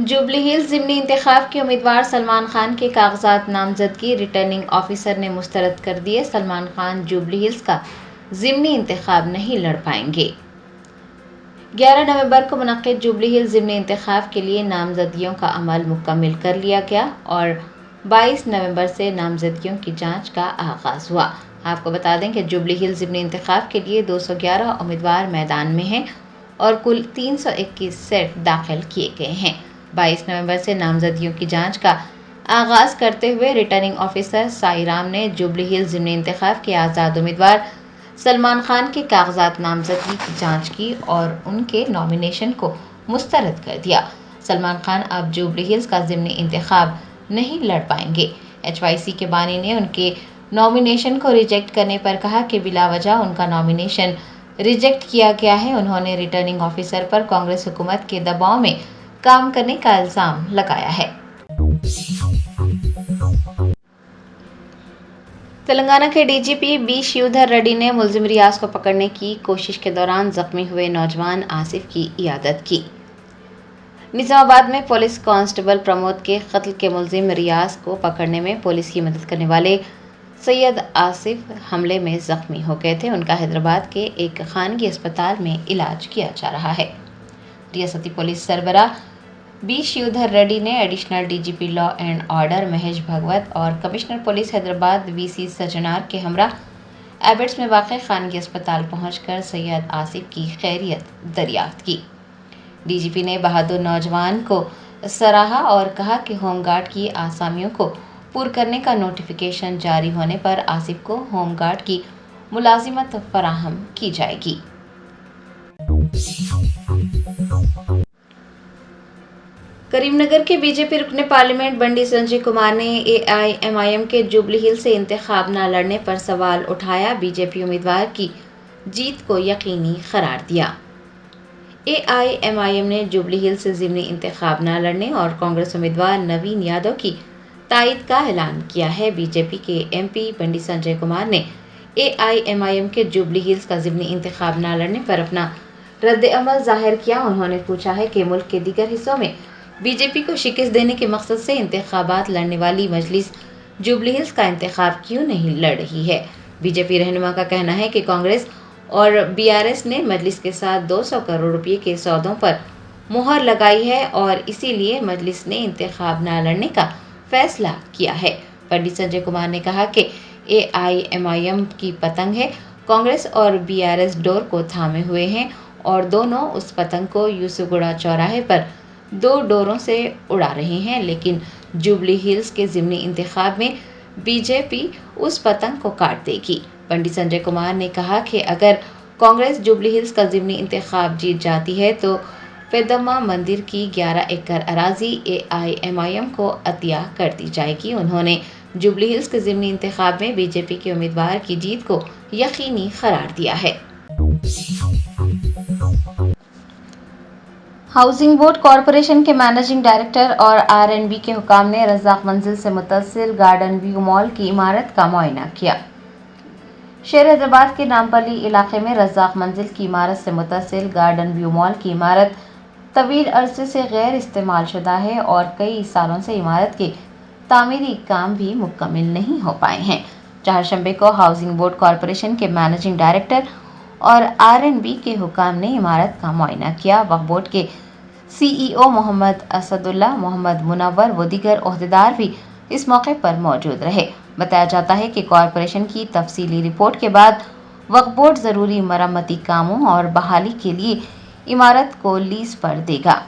Jubilee Hills ضمنی انتخاب کے امیدوار سلمان خان کے کاغذات نامزدگی ریٹرننگ آفیسر نے مسترد کر دیے۔ سلمان خان جوبلی ہلز کا ضمنی انتخاب نہیں لڑ پائیں گے۔ 11 نومبر کو منعقد جوبلی ہلز ضمنی انتخاب کے لیے نامزدگیوں کا عمل مکمل کر لیا گیا اور 22 نومبر سے نامزدگیوں کی جانچ کا آغاز ہوا۔ آپ کو بتا دیں کہ جوبلی ہلز ضمنی انتخاب کے لیے 211 امیدوار میدان میں ہیں اور کل 321 سیٹ داخل کیے گئے ہیں۔ 22 نومبر سے نامزدگیوں کی جانچ کا آغاز کرتے ہوئے ریٹرننگ آفیسر سائی رام نے جوبلی ہلز ضمنی انتخاب کے آزاد امیدوار سلمان خان کے کاغذات نامزدگی کی جانچ کی اور ان کے نامینیشن کو مسترد کر دیا۔ سلمان خان اب جوبلی ہلز کا ضمنی انتخاب نہیں لڑ پائیں گے۔ HYC کے بانی نے ان کے نامینیشن کو ریجیکٹ کرنے پر کہا کہ بلا وجہ ان کا نامینیشن ریجیکٹ کیا گیا ہے۔ انہوں نے ریٹرننگ آفیسر پر کانگریس حکومت کے دباؤ میں کام کرنے کا الزام لگایا ہے۔ تلنگانہ کے DGP بی شیودھر ریڈی نے ملزم ریاض کو پکڑنے کی کوشش کے دوران زخمی ہوئے نوجوان آصف کی عیادت کی۔ نظام آباد میں پولیس کانسٹیبل پرمود کے قتل کے ملزم ریاض کو پکڑنے میں پولیس کی مدد کرنے والے سید آصف حملے میں زخمی ہو گئے تھے۔ ان کا حیدرآباد کے ایک خانگی اسپتال میں علاج کیا جا رہا ہے۔ ریاستی پولیس سربراہ بی شیودھر ریڈی نے additional DGP law and order Mahesh Bhagwat اور commissioner police Hyderabad VC Sajjanar کے ہمراہ ایبٹس میں واقع خانگی اسپتال پہنچ کر سید آصف کی خیریت دریافت کی۔ DGP نے بہادر نوجوان کو سراہا اور کہا کہ ہوم گارڈ کی آسامیوں کو پور کرنے کا نوٹیفیکیشن جاری ہونے پر آصف کو ہوم گارڈ کی ملازمت فراہم کی جائے گی۔ کریم نگر کے BJP رکن پارلیمنٹ بنڈی سنجے کمار نے AIMIM کے جوبلی ہلز سے انتخاب نہ لڑنے پر سوال اٹھایا۔ BJP امیدوار کی جیت کو یقینی قرار دیا۔ AIMIM نے جوبلی ہلز سے ضمنی انتخاب نہ لڑنے اور کانگریس امیدوار نوین یادو کی تائید کا اعلان کیا ہے۔ BJP کے MP بنڈی سنجے کمار نے AIMIM کے جوبلی ہلز کا ضمنی انتخاب نہ لڑنے پر اپنا رد عمل ظاہر کیا۔ انہوں نے پوچھا ہے کہ ملک کے دیگر حصوں میں BJP کو شکست دینے کے مقصد سے انتخابات لڑنے والی مجلس جوبلی ہلز کا انتخاب کیوں نہیں لڑ رہی ہے۔ BJP رہنما کا کہنا ہے کہ کانگریس اور BRS نے مجلس کے ساتھ 200 کروڑ روپے کے سودوں پر مہر لگائی ہے اور اسی لیے مجلس نے انتخاب نہ لڑنے کا فیصلہ کیا ہے۔ پنڈت سنجے کمار نے کہا کہ AIMIM کی پتنگ ہے، کانگریس اور BRS ڈور کو تھامے ہوئے ہیں اور دونوں اس پتنگ کو یوسف گڑھ چوراہے پر 2 ڈوروں سے اڑا رہے ہیں، لیکن جوبلی ہلز کے ضمنی انتخاب میں BJP اس پتنگ کو کاٹ دے گی۔ پنڈت سنجے کمار نے کہا کہ اگر کانگریس جوبلی ہلز کا ضمنی انتخاب جیت جاتی ہے تو پیدما مندر کی 11 ایکڑ اراضی AIMIM کو عطیہ کر دی جائے گی۔ انہوں نے جوبلی ہلز کے ضمنی انتخاب میں BJP کے امیدوار کی جیت کو یقینی قرار دیا ہے۔ ہاؤسنگ بورڈ کارپوریشن کے مینیجنگ ڈائریکٹر اور RNB کے حکام نے رزاق منزل سے متصل گارڈن ویو مال کی عمارت کا معائنہ کیا۔ شہر حیدرآباد کے نامپلی علاقے میں رزاق منزل کی عمارت سے متصل گارڈن ویو مال کی عمارت طویل عرصے سے غیر استعمال شدہ ہے اور کئی سالوں سے عمارت کے تعمیری کام بھی مکمل نہیں ہو پائے ہیں۔ چہارشنبے کو ہاؤسنگ بورڈ کارپوریشن کے مینیجنگ ڈائریکٹر اور RNB کے حکام نے عمارت کا معائنہ کیا۔ وقف بورڈ کے CEO محمد اسد اللہ، محمد منور و دیگر عہدیدار بھی اس موقع پر موجود رہے۔ بتایا جاتا ہے کہ کارپوریشن کی تفصیلی رپورٹ کے بعد وقف بورڈ ضروری مرمتی کاموں اور بحالی کے لیے عمارت کو لیز پر دے گا۔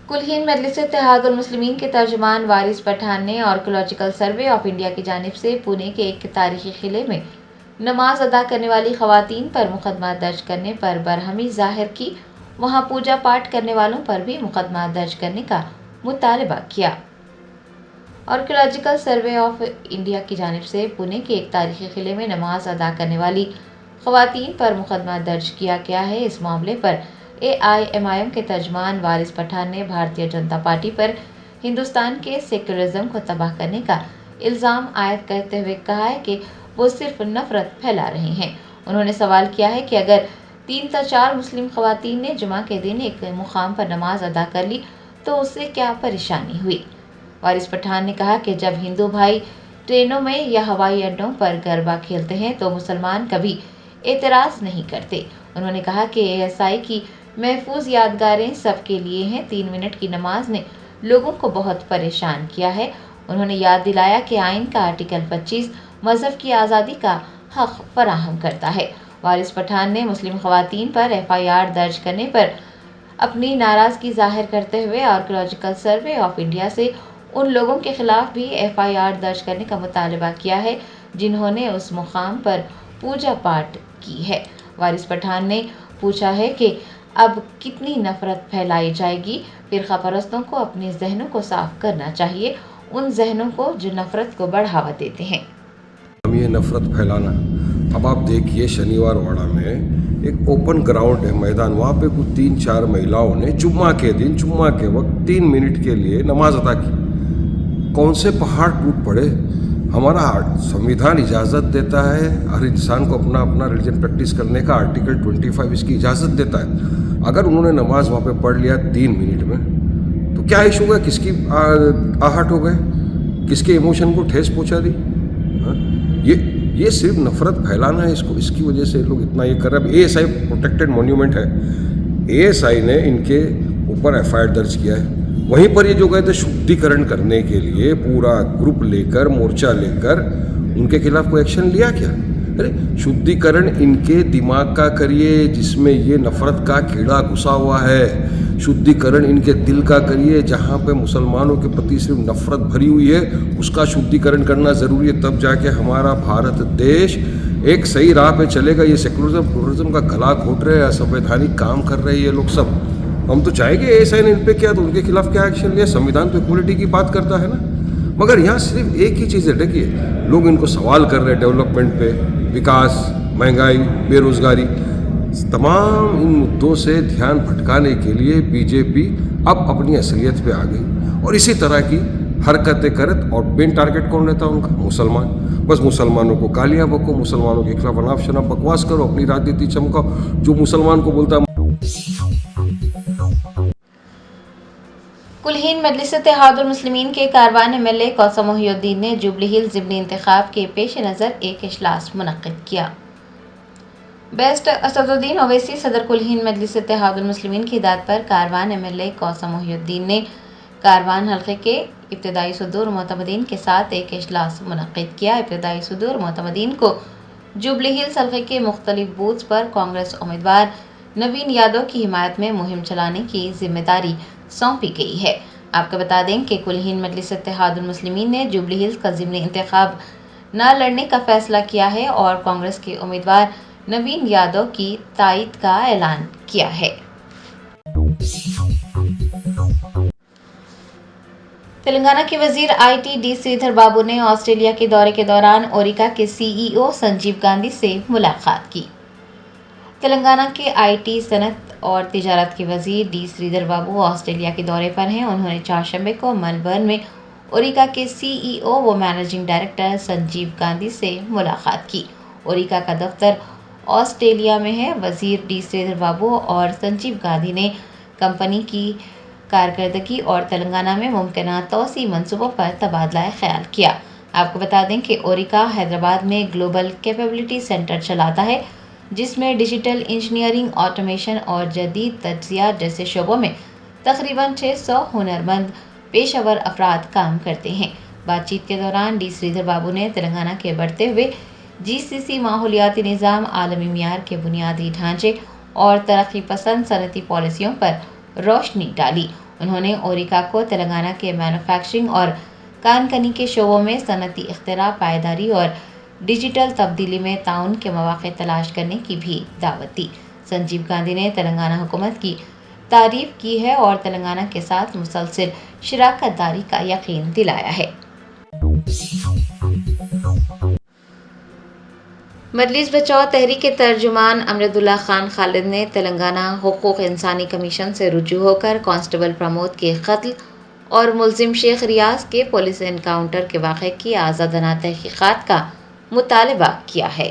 کل ہند مجلس اتحاد المسلمین کے ترجمان وارث پٹھان نے آرکیولوجیکل سروے آف انڈیا کی جانب سے پونے کے ایک تاریخی قلعے میں نماز ادا کرنے والی خواتین پر مقدمہ درج کرنے پر برہمی ظاہر کی۔ وہاں پوجا پاٹ کرنے والوں پر بھی مقدمہ درج کرنے کا مطالبہ کیا۔ آرکیولوجیکل سروے آف انڈیا کی جانب سے پونے کے ایک تاریخی قلعے میں نماز ادا کرنے والی خواتین پر مقدمہ درج کیا گیا ہے۔ اس معاملے پر AIMIM کے ترجمان وارث پٹھان نے بھارتیہ جنتا پارٹی پر ہندوستان کے سیکولرزم کو تباہ کرنے کا الزام عائد کرتے ہوئے کہا ہے کہ وہ صرف نفرت پھیلا رہے ہیں۔ انہوں نے سوال کیا ہے کہ اگر 3 تا 4 مسلم خواتین نے جمعہ کے دن ایک مقام پر نماز ادا کر لی تو اس سے کیا پریشانی ہوئی۔ وارث پٹھان نے کہا کہ جب ہندو بھائی ٹرینوں میں یا ہوائی اڈوں پر گربا کھیلتے ہیں تو مسلمان کبھی اعتراض نہیں کرتے۔ انہوں نے کہا کہ ASI کی محفوظ یادگاریں سب کے لیے ہیں۔ 3 منٹ کی نماز نے لوگوں کو بہت پریشان کیا ہے۔ انہوں نے یاد دلایا کہ آئین کا آرٹیکل 25 مذہب کی آزادی کا حق فراہم کرتا ہے۔ وارث پٹھان نے مسلم خواتین پر FIR درج کرنے پر اپنی ناراضگی ظاہر کرتے ہوئے آرکیولوجیکل سروے آف انڈیا سے ان لوگوں کے خلاف بھی FIR درج کرنے کا مطالبہ کیا ہے جنہوں نے اس مقام پر پوجا پاٹ کی ہے۔ وارث پٹھان نے پوچھا ہے کہ اب کتنی نفرت پھیلائی جائے گی۔ فرقہ پرستوں کو اپنے ذہنوں کو صاف کرنا چاہیے، ان ذہنوں کو جو نفرت کو بڑھاوا دیتے ہیں۔ یہ نفرت پھیلانا، اب آپ دیکھیے شنیوار واڑہ میں ایک اوپن گراؤنڈ ہے، میدان، وہاں پہ کچھ 3-4 مہیلاؤں نے جمعہ کے وقت 3 منٹ کے لیے نماز ادا کی۔ کون سے پہاڑ ٹوٹ پڑے؟ ہمارا سنویدھان اجازت دیتا ہے ہر انسان کو اپنا ریلیجن پریکٹس کرنے کا، آرٹیکل 25 اس کی اجازت دیتا ہے۔ اگر انہوں نے نماز وہاں پہ پڑھ لیا 3 منٹ میں تو کیا ایشو ہے؟ کس کی آہٹ ہو گئے؟ کس کے ایموشن کو ٹھیس پہنچا دی؟ یہ صرف نفرت پھیلانا ہے، اس کی وجہ سے لوگ اتنا یہ کر رہے ہیں۔ ASI پروٹیکٹڈ مونیومنٹ ہے، ASI نے ان کے اوپر FIR درج کیا ہے۔ وہیں پر یہ جو گئے تھے شدھیکرن کرنے کے لیے، پورا گروپ لے کر، مورچہ لے کر، ان کے خلاف کوئی ایکشن لیا کیا؟ ارے شدھیکرن ان کے دماغ کا کریے جس میں یہ نفرت کا کیڑا گھسا ہوا ہے، شدھیکرن ان کے دل کا کریے جہاں پہ مسلمانوں کے پرتی صرف نفرت بھری ہوئی ہے، اس کا شدھیکرن کرنا ضروری ہے، تب جا کے ہمارا بھارت دیش ایک صحیح راہ پہ چلے گا۔ یہ سیکولرزم کا گلا گھونٹ رہے ہیں، سنویدھانک کام کر رہے ہیں یہ لوگ سب۔ ہم تو چاہیں گے ASI نے ان پہ کیا تو ان کے خلاف کیا ایکشن لیا، سنویدھان تو ایکوالٹی کی بات کرتا ہے نا۔ مگر یہاں صرف ایک ہی چیز ہے، دیکھیے لوگ ان کو سوال کر رہے ہیں ڈیولپمنٹ پہ، وکاس، مہنگائی، بے روزگاری، تمام ان مدعوں سے دھیان بھٹکانے کے لیے BJP اب اپنی اصلیت پہ آ گئی اور اسی طرح کی حرکتیں کرت، اور مین ٹارگٹ کون رہتا ہے ان کا؟ مسلمان۔ بس مسلمانوں کو گالیاں بکو، مسلمانوں کے خلاف اناپ شناپ بکواس کرو، اپنی راجنیتی چمکاؤ۔ جو مسلمان کو بولتا ہے کلہین مجلس اتحاد المسلمین کے کاروان MLA کوثر محی الدین نے جوبلی ہلز ضمنی انتخاب کے پیش نظر ایک اجلاس منعقد کیا۔ بیسٹ اسد الدین اویسی صدر کلہین مجلس اتحاد المسلمین کی ہدایت پر کاروان MLA کوثر محی الدین نے کاروان حلقے کے ابتدائی صدور معتمدین کے ساتھ ایک اجلاس منعقد کیا۔ ابتدائی صدور معتمدین کو جوبلی ہلز حلقے کے مختلف بوتھس پر کانگریس امیدوار نوین یادو کی حمایت میں مہم چلانے کی ذمہ داری سونپی گئی ہے۔ آپ کو بتا دیں کہ کلہین مجلس اتحاد المسلمین نے جوبلی ہلز کا ضمنی انتخاب نہ لڑنے کا فیصلہ کیا ہے اور کانگریس کے امیدوار نوین یادو کی تائید کا اعلان کیا ہے۔ تلنگانہ کے وزیر IT ڈی سریدھر بابو نے آسٹریلیا کے دورے کے دوران اوریکا کے CEO سنجیو گاندھی سے ملاقات کی۔ تلنگانہ کے IT صنعت اور تجارت کے وزیر ڈی سریدھر بابو آسٹریلیا کے دورے پر ہیں۔ انہوں نے 4 شنبے کو ملبرن میں اوریکا کے CEO و مینیجنگ ڈائریکٹر سنجیو گاندھی سے ملاقات کی۔ اوریکا کا دفتر آسٹریلیا میں ہے۔ وزیر ڈی سریدھر بابو اور سنجیو گاندھی نے کمپنی کی کارکردگی اور تلنگانہ میں ممکنہ توسیع منصوبوں پر تبادلہ خیال کیا۔ آپ کو بتا دیں کہ اوریکا حیدرآباد میں گلوبل کیپیبلٹی سینٹر چلاتا ہے جس میں ڈیجیٹل انجینئرنگ، آٹومیشن اور جدید تجزیات جیسے شعبوں میں تقریباً 600 ہنرمند پیشہ ور افراد کام کرتے ہیں۔ بات چیت کے دوران ڈی سریدھر بابو نے تلنگانہ کے بڑھتے ہوئے GCC ماحولیاتی نظام، عالمی معیار کے بنیادی ڈھانچے اور ترقی پسند صنعتی پالیسیوں پر روشنی ڈالی۔ انہوں نے اوریکا کو تلنگانہ کے مینوفیکچرنگ اور کان کنی کے شعبوں میں صنعتی اختراع، پائیداری اور ڈیجیٹل تبدیلی میں تعاون کے مواقع تلاش کرنے کی بھی دعوت دی۔ سنجیو گاندھی نے تلنگانہ حکومت کی تعریف کی ہے اور تلنگانہ کے ساتھ مسلسل شراکت داری کا یقین دلایا ہے۔ مجلس بچاؤ تحریک کے ترجمان امرد اللہ خان خالد نے تلنگانہ حقوق انسانی کمیشن سے رجوع ہو کر کانسٹیبل پرمود کے قتل اور ملزم شیخ ریاض کے پولیس انکاؤنٹر کے واقعے کی آزادانہ تحقیقات کا مطالبہ کیا ہے۔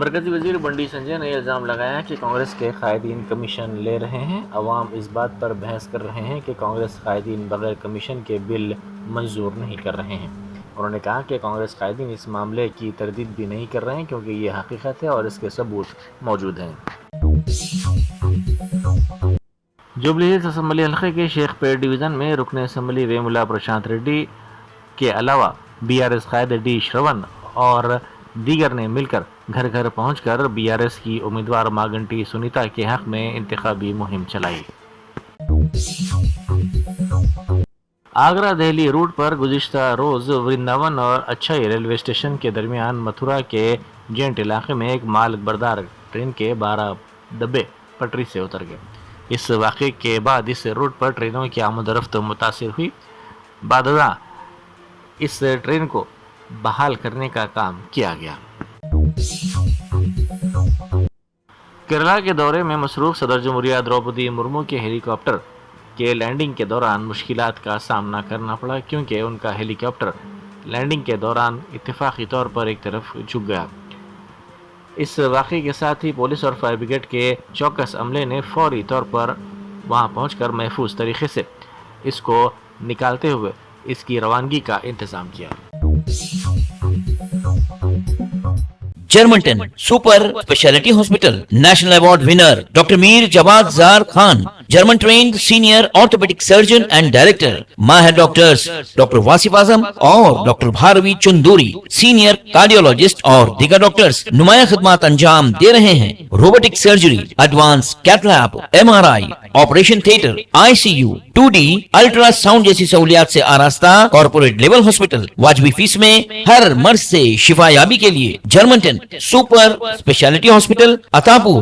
مرکزی وزیر بنڈی سنجے نے الزام لگایا کہ کانگریس کے قائدین کمیشن لے رہے ہیں. عوام اس بات پر بحث کر رہے ہیں کہ کانگریس قائدین بغیر کمیشن کے بل منظور نہیں کر رہے ہیں. انہوں نے کہا کہ کانگریس قائدین اس معاملے کی تردید بھی نہیں کر رہے ہیں کیونکہ یہ حقیقت ہے اور اس کے ثبوت موجود ہیں. جوبلی ہلز اسمبلی حلقے کے شیخ پیٹ ڈویژن میں رکن اسمبلی ویمولا پرشانت ریڈی کے علاوہ BRS قائد ڈی شرون اور دیگر نے مل کر گھر گھر پہنچ کر BRS کی امیدوار ماگنٹی سنیتا کے حق میں انتخابی مہم چلائی. آگرہ دہلی روٹ پر گزشتہ روز ورنداون اور اچھائی ریلوے اسٹیشن کے درمیان متھرا کے جینٹ علاقے میں ایک مال بردار ٹرین کے 12 ڈبے پٹری سے اتر گئے. اس واقعے کے بعد اس روٹ پر ٹرینوں کی آمد و رفت متاثر ہوئی. بعد ازاں اس ٹرین کو بحال کرنے کا کام کیا گیا. کیرلا کے دورے میں مصروف صدر جمہوریہ دروپدی مرمو کے ہیلی کاپٹر کے لینڈنگ کے دوران مشکلات کا سامنا کرنا پڑا کیونکہ ان کا ہیلی کاپٹر لینڈنگ کے دوران اتفاقی طور پر ایک طرف جھک گیا. اس واقعے کے ساتھ ہی پولیس اور فائر بریگیڈ کے چوکس عملے نے فوری طور پر وہاں پہنچ کر محفوظ طریقے سے اس کو نکالتے ہوئے اس کی روانگی کا انتظام کیا. جرمنٹن super specialty hospital national award winner doctor Mir Jawad Zar Khan German trained senior orthopaedic surgeon and director. ماہر ڈاکٹرز ڈاکٹر واصف اعظم اور doctor Bharavi Chandori senior cardiologist اور دیگر ڈاکٹرز نمایاں خدمات انجام دے رہے ہیں. Robotic surgery, advance cath lab, MRI، operation theatre, ICU، 2D ultrasound جیسی سہولیات سے آراستہ کارپوریٹ لیول ہاسپٹل. واجبی فیس میں ہر مرض سے شفا یابی کے لیے جرمنٹن سپر اسپیشلٹی ہاسپٹل، عطاپور.